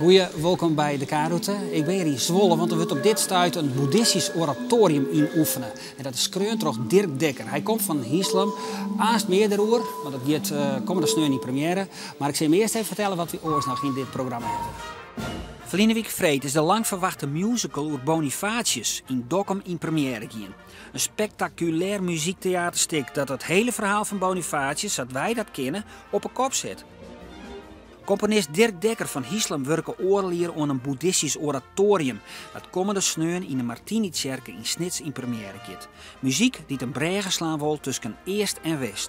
Goeie, welkom bij de K-route. Ik ben hier in Zwolle, want er wordt op dit stuit een boeddhistisch oratorium in oefenen. En dat is kreund door Dirk Dekker. Hij komt van Hieslam, aast meer erover, want dat gaat komende sneu in première. Maar ik zal hem eerst even vertellen wat we oors nog in dit programma hebben. Verleden week vreed is de lang verwachte musical over Bonifatius in Dokkum in première gaan. Een spectaculair muziektheaterstuk dat het hele verhaal van Bonifatius, zoals wij dat kennen, op een kop zet. Componist Dirk Dekker van Hieslam werken oorlier aan een boeddhistisch oratorium dat komende sneun in de Martini-kerk in Snits in première gaat. Muziek die een brege slaan wil tussen Eerst en West.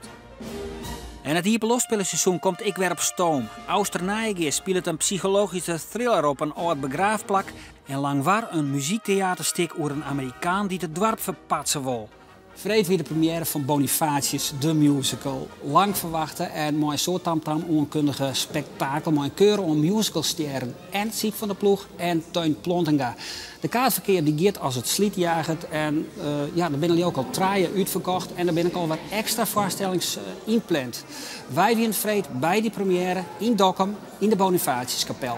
En het Hyperlofspellenseizoen komt ik weer op stoom. Austernijegeer speelt een psychologische thriller op een oud begraafplak en langwaar een muziektheaterstuk over een Amerikaan die het dorp verpatsen wil. Vreed weer de première van Bonifatius, de musical. Lang verwachte en mooi zo tamtam onkundige spektakel. Mooi keuren om musicalsterren. En Siep van der Ploeg en Teun Plontinga. De kaartverkeer die gaat als het sliet jaagt. En daar binnen ook al traaien uitverkocht. En er ben ik al wat extra voorstellings inpland. Wij weer vreed bij die première in Dokkum in de Bonifatiuskapel.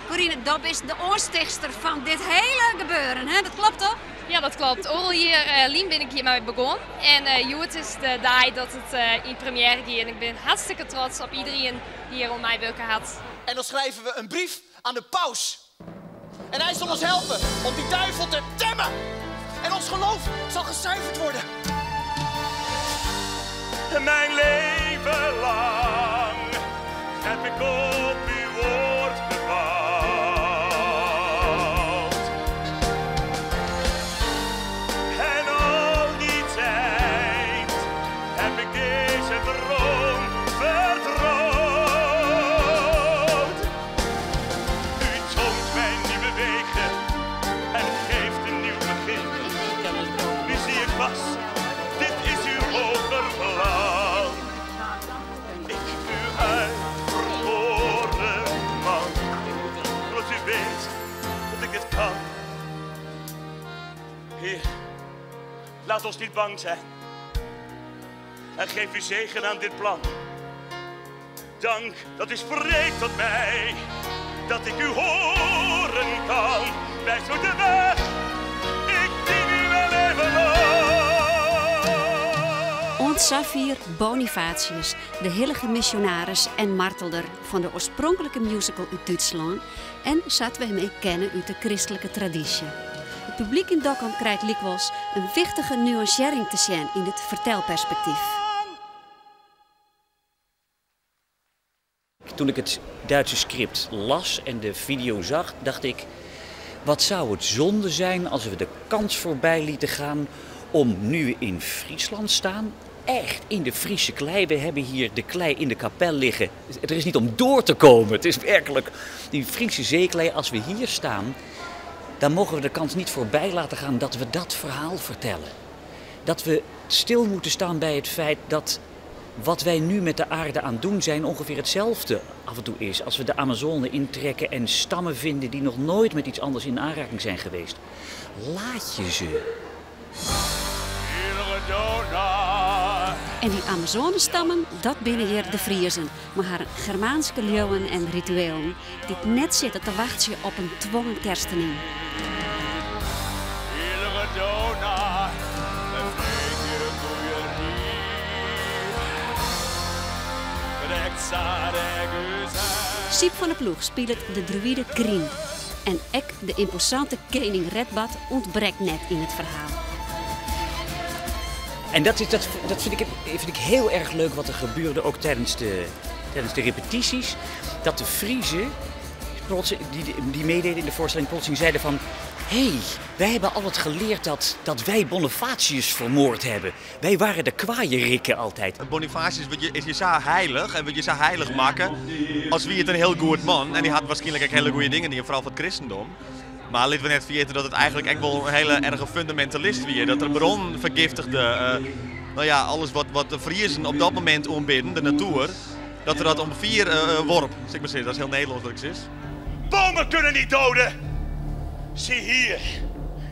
Corine, dat is de oorstichtster van dit hele gebeuren, hè? Dat klopt toch? Ja, dat klopt. Oral hier, Lien ben ik hiermee begonnen. En Joet is de dag dat het in première gaat. En ik ben hartstikke trots op iedereen die hier om mij willen had. En dan schrijven we een brief aan de paus. En hij zal ons helpen om die duivel te temmen. En ons geloof zal gezuiverd worden. Mijn leven lang heb ik op uw woord gebouwd. En al die tijd heb ik deze droom vertrouwd. U toont mij nieuwe wegen en geeft een nieuw begin. Nu zie ik pas, dit is uw hoger plan. Ik u uitverkoren man, zodat u weet dat ik dit kan. Heer, laat ons niet bang zijn. En geef uw zegen aan dit plan. Dank dat u spreekt tot mij, dat ik u horen kan. Wijs me de weg, ik dien u mijn leven lang. Ontzafir Bonifatius, de heilige missionaris en martelder van de oorspronkelijke musical uit Duitsland. En zaten we hem kennen uit de christelijke traditie. Het publiek in Dokkum krijgt likwijls een wichtige nuancering te zien in dit vertelperspectief. Toen ik het Duitse script las en de video zag, dacht ik, wat zou het zonde zijn als we de kans voorbij lieten gaan om nu we in Friesland staan, echt in de Friese klei. We hebben hier de klei in de kapel liggen. Er is niet om door te komen. Het is werkelijk die Friese zeeklei. Als we hier staan, dan mogen we de kans niet voorbij laten gaan dat we dat verhaal vertellen. Dat we stil moeten staan bij het feit dat wat wij nu met de aarde aan het doen zijn ongeveer hetzelfde af en toe is. Als we de Amazone intrekken en stammen vinden die nog nooit met iets anders in aanraking zijn geweest. Laat je ze. En die Amazonenstammen, dat binnen hier de Friezen. Maar haar Germaanse leeuwen en rituelen die net zitten te wachten op een dwongen kerstening. Siep van der Ploeg speelt de druïde Krien. En ek, de imposante koning Redbad, ontbreekt net in het verhaal. En dat vind ik heel erg leuk wat er gebeurde ook tijdens de repetities. Dat de Friezen, die meededen in de voorstelling, plotseling zeiden van... Hé, wij hebben altijd geleerd dat wij Bonifatius vermoord hebben. Wij waren de kwaaie altijd. Bonifatius is je zo heilig en je zo heilig maken als wie het een heel goed man. En die had waarschijnlijk ook hele goede dingen, vooral voor het christendom. Maar laten we net vergeten dat het eigenlijk echt wel een hele erge fundamentalist was. Dat er bron vergiftigde, alles wat de Friesen op dat moment ombidden, de natuur, dat er dat om 4 worp. Zeg maar, dat is heel Nederlands wat ik zeg. Bomen kunnen niet doden! Zie hier,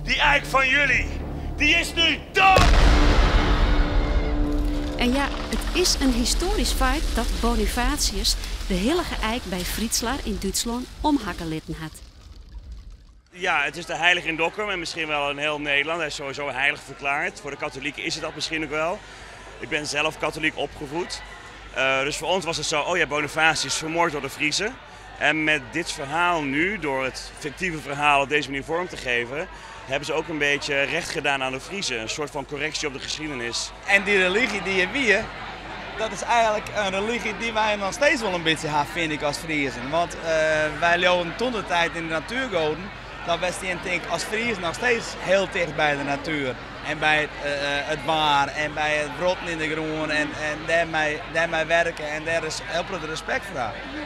die eik van jullie, die is nu dood! En ja, het is een historisch feit dat Bonifatius de heilige eik bij Friesland in Duitsland omhakken litten had. Ja, het is de heilige in Dokkum en misschien wel in heel Nederland. Hij is sowieso heilig verklaard. Voor de katholieken is het dat misschien ook wel. Ik ben zelf katholiek opgevoed. Dus voor ons was het zo, oh ja, Bonifatius vermoord door de Friezen. En met dit verhaal nu, door het fictieve verhaal op deze manier vorm te geven, hebben ze ook een beetje recht gedaan aan de Friezen. Een soort van correctie op de geschiedenis. En die religie die je wie, dat is eigenlijk een religie die wij nog steeds wel een beetje hebben, vind ik, als Friezen. Want wij leven toen de tijd in de natuurgoden. Dan was die als Fries nog steeds heel dicht bij de natuur. En bij het waar en bij het rotten in de groen en daarmee werken. En daar is heel veel respect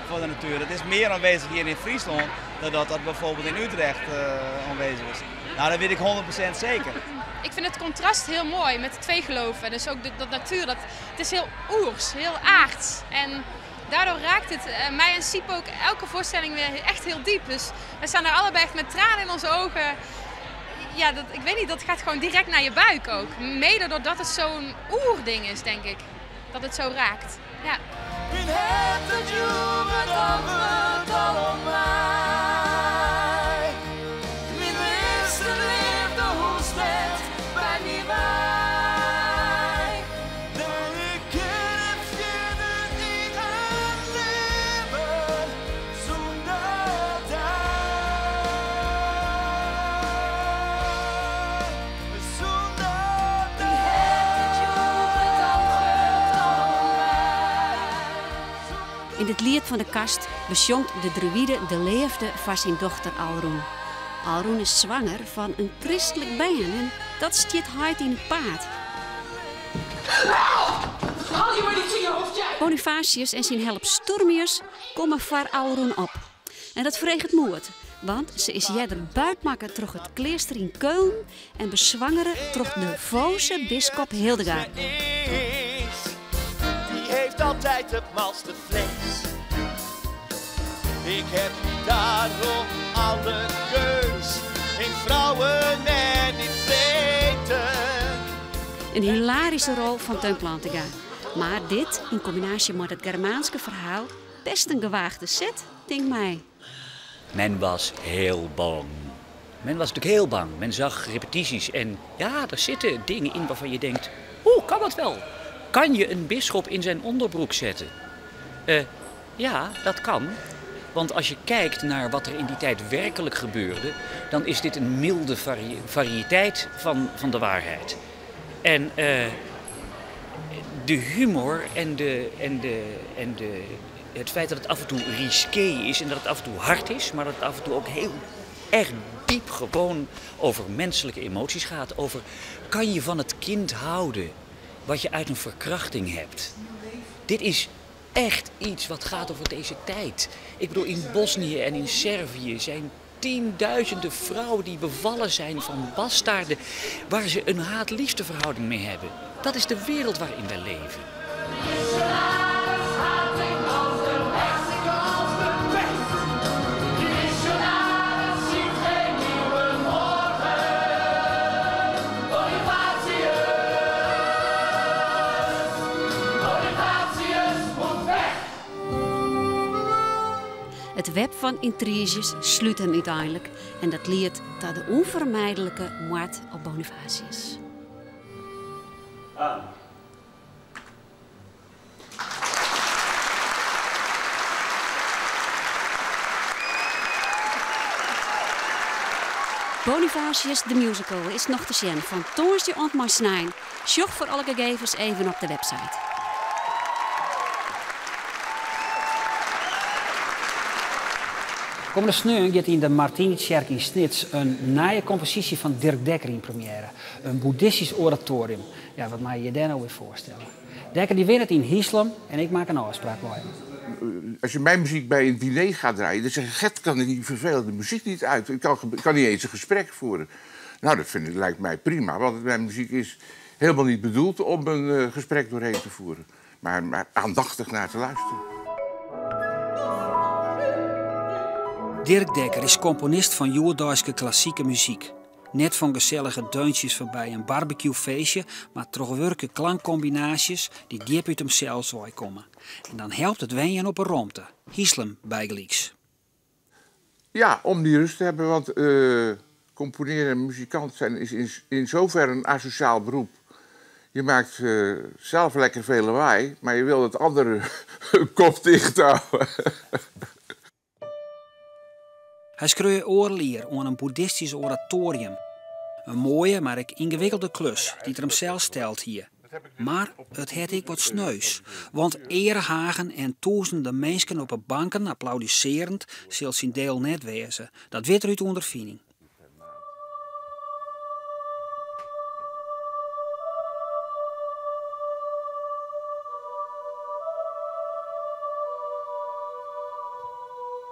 voor de natuur. Het is meer aanwezig hier in Friesland dan dat bijvoorbeeld in Utrecht aanwezig is. Nou, dat weet ik 100% zeker. Ik vind het contrast heel mooi met de twee geloven. Dus ook de natuur, het is heel oers, heel aards. En daardoor raakt het mij en Siep ook elke voorstelling weer echt heel diep. Dus we staan daar allebei echt met tranen in onze ogen. Ja, ik weet niet, dat gaat gewoon direct naar je buik ook. Mede doordat het zo'n oerding is, denk ik. Dat het zo raakt. Ja. In het lied van de kast bezongt de druïde de leefde van zijn dochter Alroen. Alroen is zwanger van een christelijk been en dat stiet hard in het paard. Bonifatius en zijn help Sturmius komen voor Alroen op. En dat vreegt het moed, want ze is jeder buitmakker terug het klooster in Keulen en bezwangeren terug de Voze bisschop Hildegard. Heeft altijd het malste vlees. Ik heb daarom alle keus in vrouwen en in vreten. Een hilarische rol van Teun Plantinga. Maar dit, in combinatie met het Germaanse verhaal, best een gewaagde set, denk mij. Men was heel bang. Men was natuurlijk heel bang. Men zag repetities en ja, er zitten dingen in waarvan je denkt, kan dat wel? Kan je een bisschop in zijn onderbroek zetten? Ja, dat kan. Want als je kijkt naar wat er in die tijd werkelijk gebeurde, dan is dit een milde variëteit van de waarheid. En de humor en het feit dat het af en toe risqué is en dat het af en toe hard is, maar dat het af en toe ook heel erg diep gewoon over menselijke emoties gaat. Over, kan je van het kind houden wat je uit een verkrachting hebt? Dit is echt iets wat gaat over deze tijd. Ik bedoel, in Bosnië en in Servië zijn tienduizenden vrouwen die bevallen zijn van bastaarden waar ze een haat-liefdeverhouding mee hebben. Dat is de wereld waarin wij leven. Het web van intriges sluit hem uiteindelijk en dat leidt tot de onvermijdelijke moord op Bonifatius. Bonifatius the Musical is nog te zien van Toonsje ont maar snijn. Zoek voor alle gegevens even op de website. Komende sneeuw gaat in de Martini-kerk in Snits een nieuwe compositie van Dirk Dekker in première. Een boeddhistisch oratorium. Ja, wat mag je je daar nou weer voorstellen? Dekker die wint het in Hieslam en ik maak een afspraak met hem. Als je mijn muziek bij een diner gaat draaien, dan zeg je, Gert, kan die vervelende muziek niet uit. Ik kan niet eens een gesprek voeren. Nou, dat lijkt mij prima, want mijn muziek is helemaal niet bedoeld om een gesprek doorheen te voeren. Maar aandachtig naar te luisteren. Dirk Dekker is componist van Joodijske klassieke muziek. Net van gezellige deuntjes voorbij een barbecuefeestje, maar toch werke klankcombinaties die diep uit hemzelf zou komen. En dan helpt het wenjen op een romte. Hislem bijgelijks. Ja, om die rust te hebben, want componeren en muzikant zijn is in zoverre een asociaal beroep. Je maakt zelf lekker veel lawaai, maar je wil het andere kop dicht houden. Hij schreeuwt oorleer aan een boeddhistisch oratorium. Een mooie, maar ook ingewikkelde klus die er hem zelf stelt hier. Maar het had ik wat sneus. Want erehagen en duizenden mensen op de banken applaudisserend zal zijn deel net wezen. Dat weet er uit ondervinding.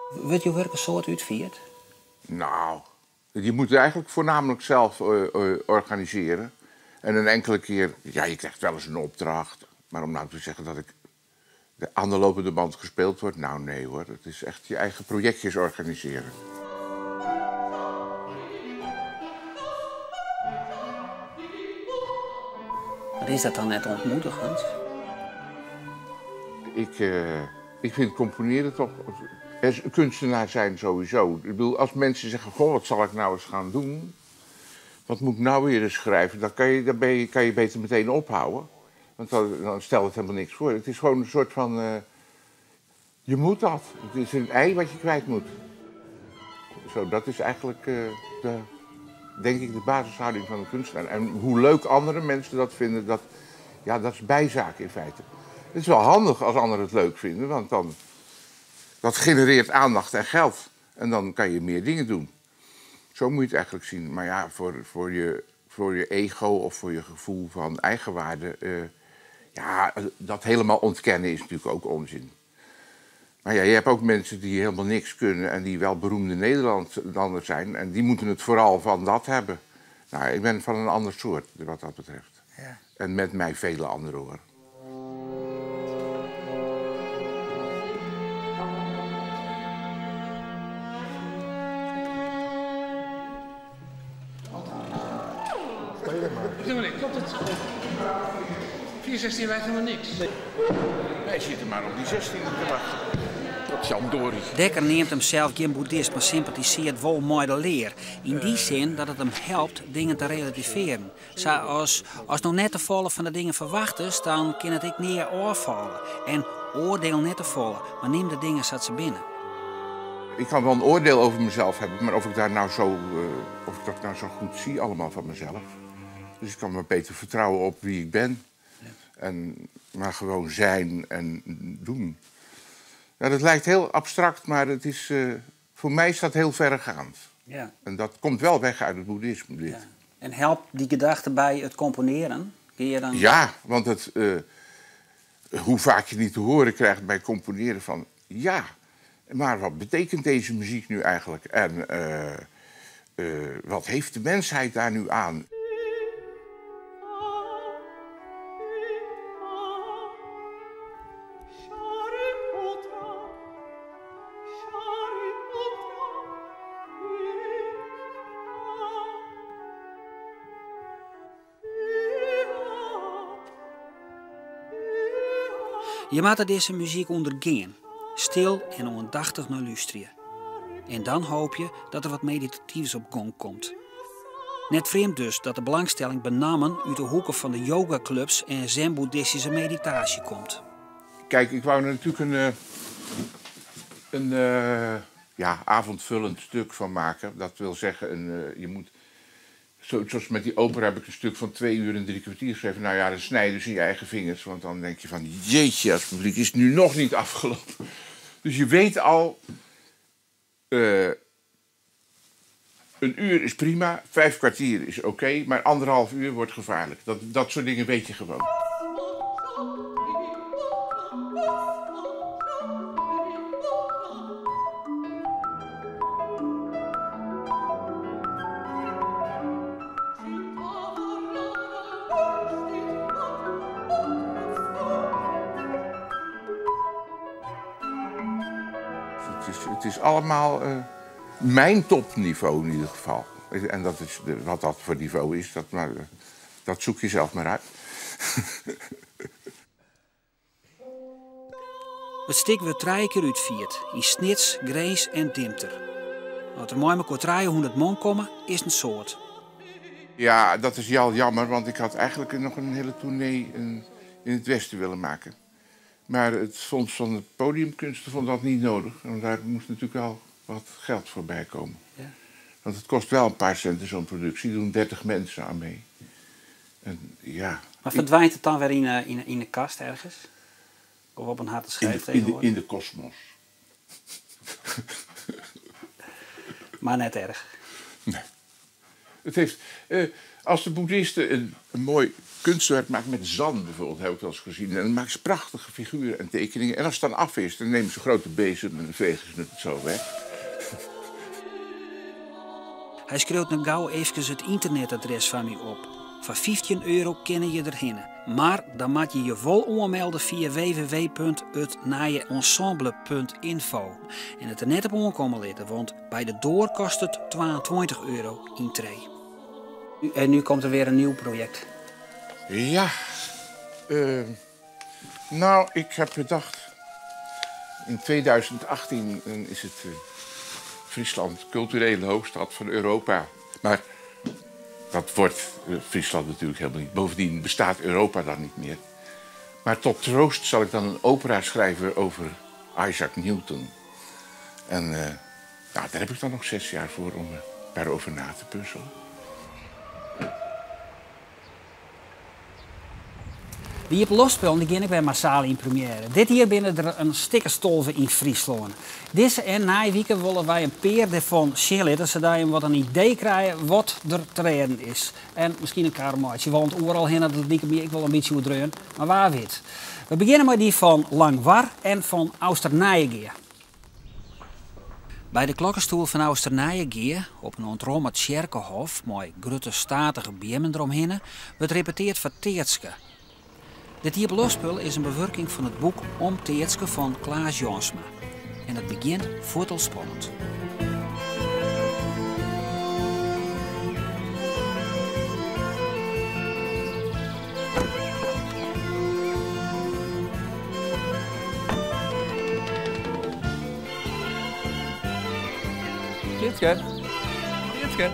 Wordt je werk een soort uitviert? Nou, je moet het eigenlijk voornamelijk zelf organiseren. En een enkele keer, ja, je krijgt wel eens een opdracht. Maar om nou te zeggen dat ik aan de lopende band gespeeld wordt, nou nee hoor. Het is echt je eigen projectjes organiseren. Maar is dat dan net ontmoedigend? Ik vind componeren toch... Kunstenaar zijn sowieso. Ik bedoel, als mensen zeggen, goh, wat zal ik nou eens gaan doen? Wat moet ik nou weer eens schrijven? Dan kan je beter meteen ophouden. Want dan stelt het helemaal niks voor. Het is gewoon een soort van... je moet dat. Het is een ei wat je kwijt moet. Zo, dat is eigenlijk, denk ik, de basishouding van een kunstenaar. En hoe leuk andere mensen dat vinden, dat is bijzaak in feite. Het is wel handig als anderen het leuk vinden, want dan... Dat genereert aandacht en geld. En dan kan je meer dingen doen. Zo moet je het eigenlijk zien. Maar ja, voor je ego of voor je gevoel van eigenwaarde... dat helemaal ontkennen is natuurlijk ook onzin. Maar ja, je hebt ook mensen die helemaal niks kunnen... en die wel beroemde Nederlanders zijn. En die moeten het vooral van dat hebben. Nou, ik ben van een ander soort, wat dat betreft. Ja. En met mij vele anderen, hoor. Klopt het? 416 wijt helemaal niks. Wij zitten maar op die 16 te wachten. Dat is jamdorie. Dekker neemt hem zelf geen boeddhist, maar sympathiseert wel met de leer. In die zin dat het hem helpt dingen te relativeren. Zoals, als nou net te vallen van de dingen verwacht is, dan kan het ik neer afvallen. En oordeel net te vallen, maar neem de dingen zoals ze binnen. Ik kan wel een oordeel over mezelf hebben, maar of ik dat nou zo goed zie allemaal van mezelf. Dus ik kan me beter vertrouwen op wie ik ben. Maar gewoon zijn en doen. Nou, dat lijkt heel abstract, maar het is, voor mij is dat heel verregaand. Ja. En dat komt wel weg uit het boeddhisme. Dit. Ja. En helpt die gedachte bij het componeren? Kun je dan... Ja, want hoe vaak je niet te horen krijgt bij componeren van... Ja, maar wat betekent deze muziek nu eigenlijk? En wat heeft de mensheid daar nu aan? Je moet deze muziek ondergaan, stil en aandachtig naar luisteren. En dan hoop je dat er wat meditatiefs op gang komt. Net vreemd dus dat de belangstelling benammen uit de hoeken van de yogaclubs en zen-boeddhistische meditatie komt. Kijk, ik wou er natuurlijk een avondvullend stuk van maken. Dat wil zeggen, je moet... Zoals met die opera heb ik een stuk van 2 uur en 3 kwartier geschreven. Nou ja, dan snij je dus in je eigen vingers. Want dan denk je van, jeetje, als het publiek is nu nog niet afgelopen. Dus je weet al, een uur is prima, 5 kwartier is oké, maar 1,5 uur wordt gevaarlijk. Dat soort dingen weet je gewoon. Het is allemaal mijn topniveau in ieder geval. En dat is wat dat voor niveau is, dat zoek je zelf maar uit. Het stik wordt 3 keer uitvierd, in Snits, Grees en Dimter. Als er mooi met 300 man komen, is het een soort. Ja, dat is jammer, want ik had eigenlijk nog een hele tournee in het Westen willen maken. Maar het Fonds van de Podiumkunsten vond dat niet nodig. En daar moest natuurlijk al wat geld voorbij komen. Ja. Want het kost wel een paar centen zo'n productie. Er doen 30 mensen aan mee. En, ja, maar verdwijnt het dan weer in de kast ergens? Of op een harde schijf tegenwoordig? In de kosmos. Maar net erg. Nee. Het heeft, als de boeddhisten een mooi kunstwerk maken met zand bijvoorbeeld, heb ik wel eens gezien. En dan maken ze prachtige figuren en tekeningen. En als het dan af is, dan nemen ze een grote bezem en dan vegen ze het zo weg. Hij schreeuwt nou gauw even het internetadres van mij op. Voor €15 ken je erheen. Maar dan moet je je vol aanmelden via www.hetnijenensemble.info. En het er net op aankomen laten, want bij de door kost het €22 intree. En nu komt er weer een nieuw project. Ja, nou, ik heb bedacht, in 2018 is het Friesland culturele hoofdstad van Europa. Maar dat wordt Friesland natuurlijk helemaal niet. Bovendien bestaat Europa dan niet meer. Maar tot troost zal ik dan een opera schrijven over Isaac Newton. En daar heb ik dan nog 6 jaar voor om daarover na te puzzelen. Die op losspel, die ging ik bij massaal in première. Dit hier binnen er een stikkerstolven in Friesland. Deze en na weken willen wij een peer ervan chillen, dat ze daar wat een idee krijgen wat er te redden is. En misschien een karamaatje, want overal heen dat het niet meer, ik wil een beetje uitdrukken, maar waar weet. We beginnen met die van Langwar en van Austernijengeer. Bij de klokkenstoel van Austernijengeer, op een ontrommeld Sjerkenhof, mooi grote statige biemen eromheen, wordt repeteerd voor Teertske. Dit hier losspul is een bewerking van het boek Om Teertske van Klaas Jansma. En het begint voortelspannend. Teertske. Teertske.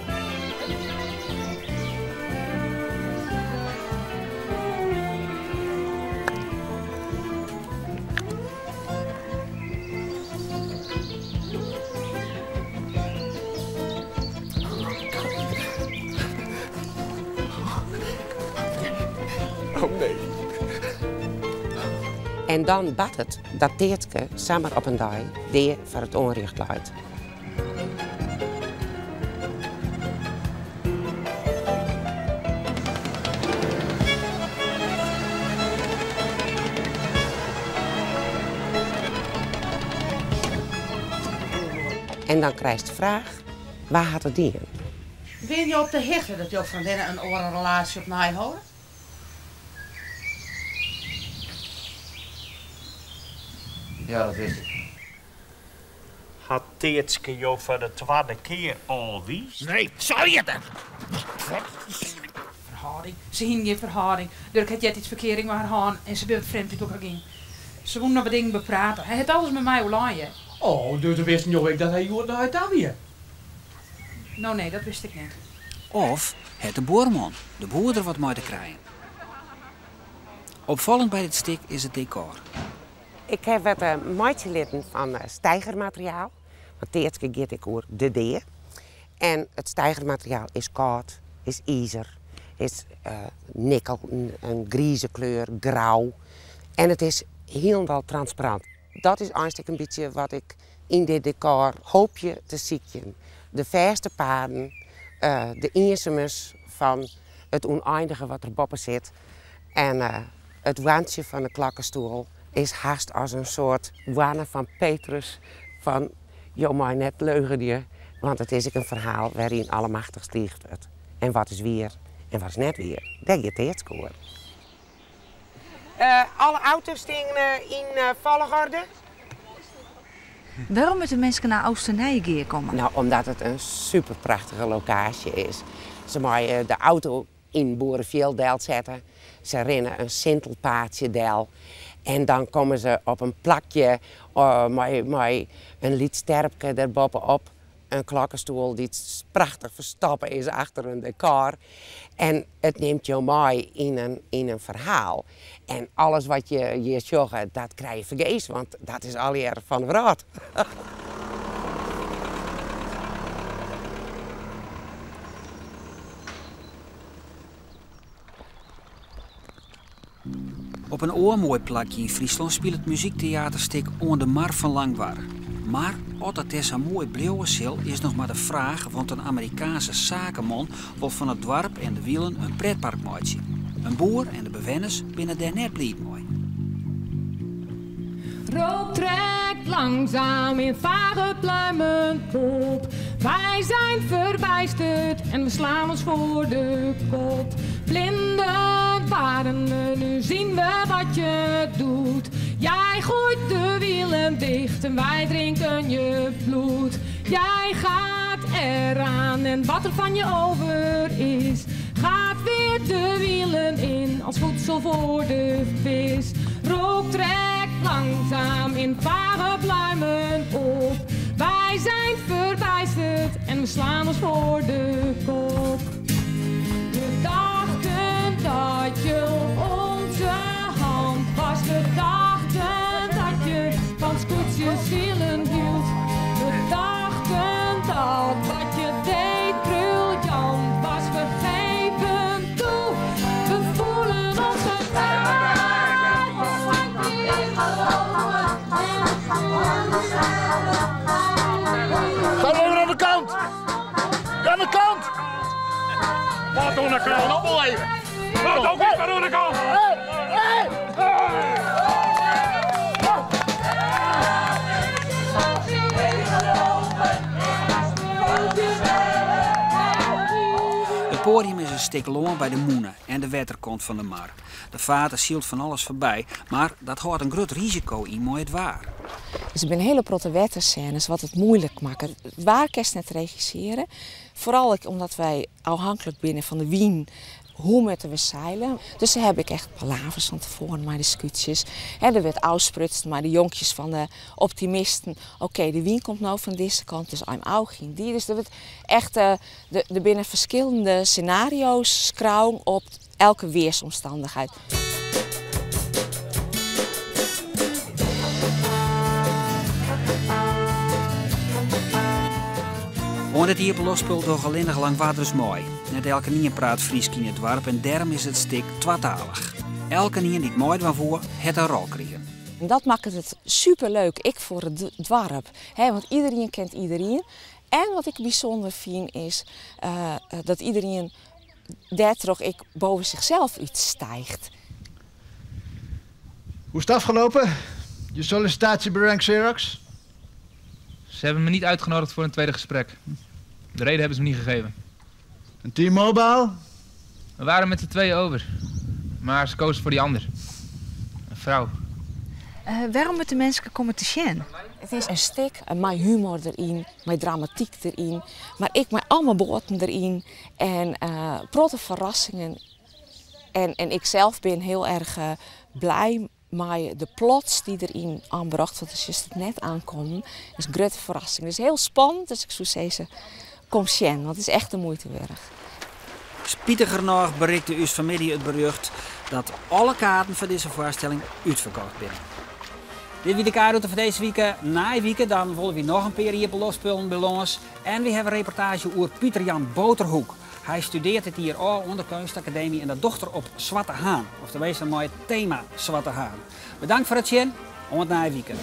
Oh nee. En dan bad het dat Teertske samen op een dag die voor het onrecht leidt. En dan krijgt de vraag, waar had het die? Ben je op de hegge dat je van binnen een oren relatie op mij houdt? Ja, dat wist ik. Had Teertske jou voor de tweede keer al wies? Nee, zou je dat? Verhouding. Ze hing geen verhouding. Durk had jij iets verkering met haar haan en ze bleef vreemd met elkaar ging. Ze wonen nog wat dingen bepraten. Hij had alles met mij online. Oh, dus wist niet ik dat hij hoort naar Italië. Nou nee, dat wist ik niet. Of het de boerman, de boerder wat mooi te krijgen. Opvallend bij dit stuk is het decor. Ik heb wat maatje litten van stijgermateriaal. Want Teertske gaat ik over de deer. En het stijgermateriaal is koud, is ijzer, is nikkel, een grieze kleur, grauw. En het is helemaal transparant. Dat is eigenlijk een beetje wat ik in dit decor hoop je te zien. De verste paden, de inzemes van het oneindige wat er boven zit. En het wandje van de klokkenstoel is haast als een soort wanne van Petrus van joh maar net leugen, want het is ook een verhaal waarin allemachtig stiegt wordt. En wat is weer en wat is net weer. Dat je het scoren. Alle auto's dingen in volgorde. Waarom moeten mensen naar Oosternijengeer komen? Nou, omdat het een super prachtige locatie is. Ze mogen de auto in Boerenveeldel zetten. Ze rennen een sintelpaadje del. En dan komen ze op een plakje met een liedsterpje erbovenop. Een klokkenstoel die prachtig verstoppen is achter een decor. En het neemt je mee in een verhaal. En alles wat je hier zegt, dat krijg je vergeet, want dat is al hier van wraad. Op een oormooi plakje in Friesland speelt het muziektheaterstuk On de Mar van Langwar. Maar als dat is een mooi blauwe is nog maar de vraag, want een Amerikaanse zakenman wil van het dorp en de wielen een pretpark maatje. Een boer en de bewoners binnen daar net blij mooi. Rook trekt langzaam in vage pluimen op. Wij zijn verbijsterd en we slaan ons voor de kop. Blinde waren, nu zien we wat je doet. Jij gooit de wielen dicht en wij drinken je bloed. Jij gaat eraan en wat er van je over is, gaat weer de wielen in als voedsel voor de vis. Rook trekt langzaam in vage pluimen op. Wij zijn verbijsterd en we slaan ons voor de kop. We dachten dat je onze hand was. We dachten dat je van scootjes zielen hield. We dachten dat wat je deed briljant was. We geven toe, we voelen ons gevraagd. Ga even aan de kant! Aan de kant! Wat aan de kant? Nog wel even! Wat ook niet, maar aan de kant! Het podium is een stuk loon bij de Moene en de waterkant van de Mar. De vader zielt van alles voorbij, maar dat houdt een groot risico in mooi het waar. Dus er zijn hele protte wetterscènes wat het moeilijk maakt. Het waar kerst net regisseren. Vooral omdat wij afhankelijk binnen van de wien. Hoe moeten we zeilen? Dus daar heb ik echt palavers van tevoren, maar discussies. Er werd uitsprutst, maar de jonkjes van de optimisten. Oké, de wien komt nou van deze kant, dus I'm ook geen die. Dus er werd echt er binnen verschillende scenario's schrouwen op elke weersomstandigheid. Want het hier losspul door gelinnig Langwater is mooi. Net elke nien praat Fries in het dorp en daarom is het stik twatalig. Elke nien die het mooi van voor het een rol krijgen. En dat maakt het superleuk, ik voor het dorp. Want iedereen kent iedereen. En wat ik bijzonder vind is dat iedereen daardoor ik boven zichzelf iets stijgt. Hoe is het afgelopen? Je sollicitatie bij Rank Xerox? Ze hebben me niet uitgenodigd voor een tweede gesprek. De reden hebben ze me niet gegeven. En T-Mobile? We waren met z'n tweeën over. Maar ze kozen voor die ander. Een vrouw. Waarom moeten mensen komen te zien? Het is een stuk, mijn humor erin, mijn dramatiek erin. Maar ik met allemaal boten erin. En protte verrassingen. En ik zelf ben heel erg blij met de plots die erin aanbracht. Want als je het net aankomt, is een grote verrassing. Het is heel spannend, dus ik zou zeggen, kom zien, want het is echt de moeite waard. Spietiger nog berichtte uw familie het bericht dat alle kaarten voor deze voorstelling uitverkocht zijn. Dit was de kaarten voor deze week. Na week dan willen we nog een keer hier lospullen bij ons. En we hebben een reportage over Pieter-Jan Boterhoek. Hij studeert het hier al onder de Kunstacademie en de dochter op Zwarte Haan. Oftewel een mooi thema Zwarte Haan. Bedankt voor het zien. Om het na weekend.